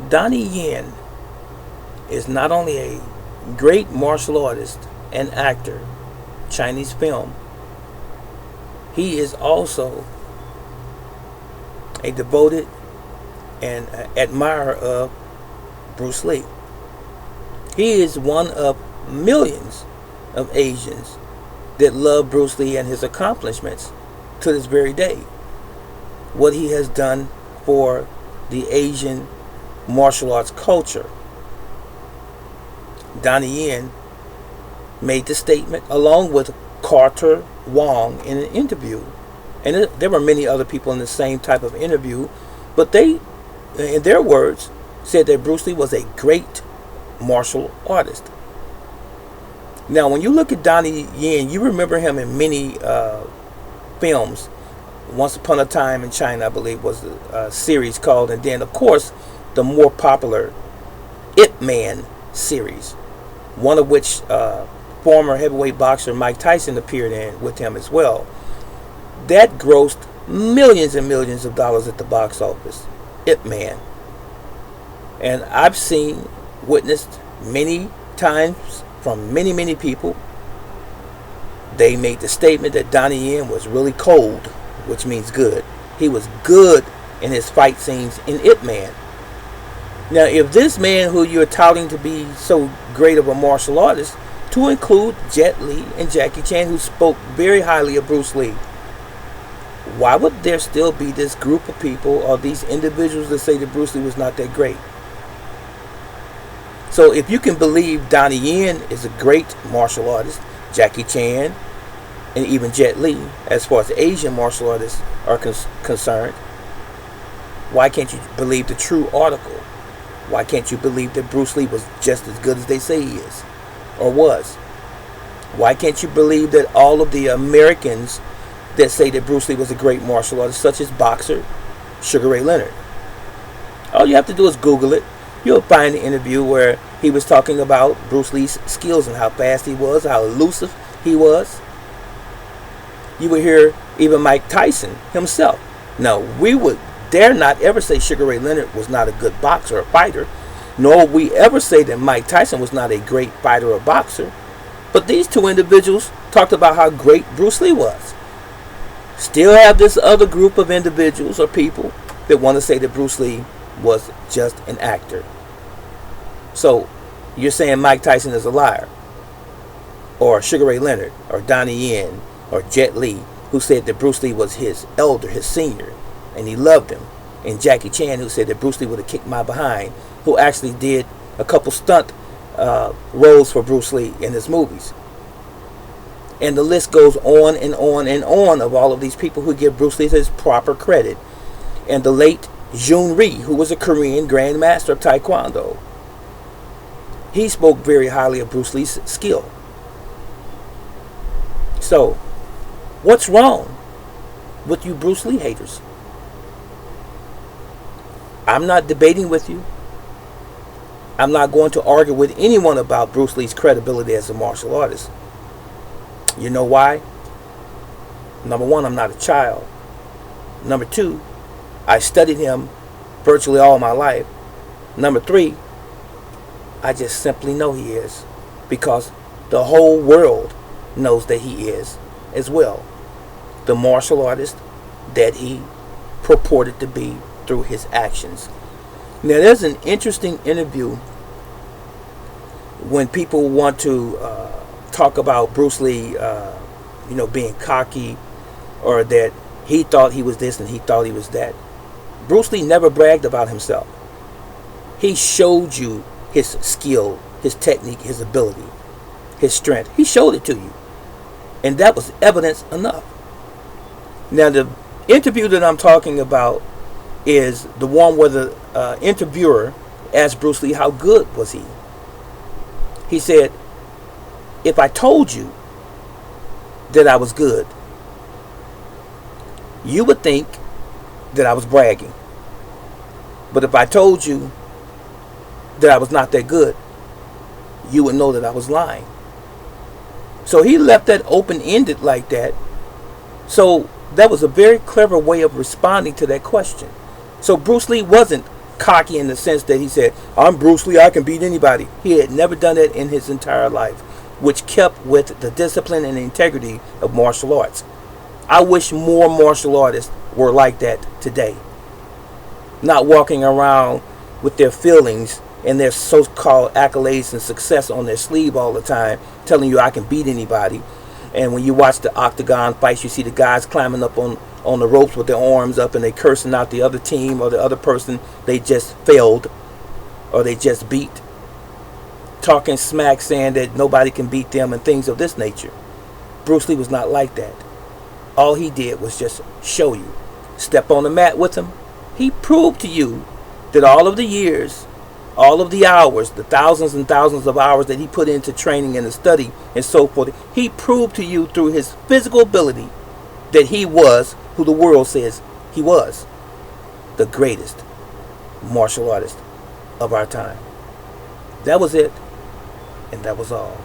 Donnie Yen is not only a great martial artist and actor, Chinese film, he is also a devoted and admirer of Bruce Lee. He is one of millions of Asians that love Bruce Lee and his accomplishments to this very day. What he has done for the Asian martial arts culture. Donnie Yen made the statement along with Carter Wong in an interview. And there were many other people in the same type of interview, but they, in their words, said that Bruce Lee was a great martial artist. Now, when you look at Donnie Yen, you remember him in many films. Once Upon a Time in China, I believe, was a series called, and then, of course, the more popular Ip Man series, one of which former heavyweight boxer Mike Tyson appeared in with him as well. That grossed millions and millions of dollars at the box office. Ip Man. And I've witnessed many times from many people, they made the statement that Donnie Yen was really cold, which means good. He was good in his fight scenes in Ip Man. Now, if this man who you're touting to be so great of a martial artist, to include Jet Li and Jackie Chan, who spoke very highly of Bruce Lee, why would there still be this group of people or these individuals that say that Bruce Lee was not that great? So if you can believe Donnie Yen is a great martial artist, Jackie Chan, and even Jet Li, as far as Asian martial artists are concerned, why can't you believe the true article? Why can't you believe that Bruce Lee was just as good as they say he is, or was? Why can't you believe that all of the Americans that say that Bruce Lee was a great martial artist, such as boxer Sugar Ray Leonard? All you have to do is Google it. You'll find the interview where he was talking about Bruce Lee's skills and how fast he was, how elusive he was. You would hear even Mike Tyson himself. Now, we would dare not ever say Sugar Ray Leonard was not a good boxer or fighter, nor would we ever say that Mike Tyson was not a great fighter or boxer. But these two individuals talked about how great Bruce Lee was. Still have this other group of individuals or people that want to say that Bruce Lee was just an actor. So you're saying Mike Tyson is a liar, or Sugar Ray Leonard, or Donnie Yen, or Jet Li, who said that Bruce Lee was his elder, his senior, and he loved him, and Jackie Chan, who said that Bruce Lee would have kicked my behind, who actually did a couple stunt roles for Bruce Lee in his movies. And the list goes on and on and on of all of these people who give Bruce Lee his proper credit. And the late Jun Rhee, who was a Korean grandmaster of Taekwondo, he spoke very highly of Bruce Lee's skill. So, what's wrong with you Bruce Lee haters? I'm not debating with you. I'm not going to argue with anyone about Bruce Lee's credibility as a martial artist. You know why? Number one, I'm not a child. Number two, I studied him virtually all my life. Number three, I just simply know he is, because the whole world knows that he is as well the martial artist that he purported to be through his actions. Now, there's an interesting interview when people want to talk about Bruce Lee, being cocky, or that he thought he was this and he thought he was that. Bruce Lee never bragged about himself. He showed you his skill, his technique, his ability, his strength. He showed it to you. And that was evidence enough. Now, the interview that I'm talking about is the one where the interviewer asked Bruce Lee how good was he. He said, if I told you that I was good, you would think that I was bragging. But if I told you that I was not that good, you would know that I was lying. So he left that open-ended like that. So that was a very clever way of responding to that question. So Bruce Lee wasn't cocky in the sense that he said, I'm Bruce Lee, I can beat anybody. He had never done that in his entire life, which kept with the discipline and integrity of martial arts. I wish more martial artists were like that today. Not walking around with their feelings and their so-called accolades and success on their sleeve all the time, telling you I can beat anybody. And when you watch the octagon fights, you see the guys climbing up on the ropes with their arms up and they cursing out the other team or the other person they just failed or they just beat. Talking smack, saying that nobody can beat them and things of this nature. Bruce Lee was not like that. All he did was just show you. Step on the mat with him. He proved to you that all of the years, all of the hours, the thousands and thousands of hours that he put into training and the study and so forth, he proved to you through his physical ability that he was who the world says he was. The greatest martial artist of our time. That was it, and that was all.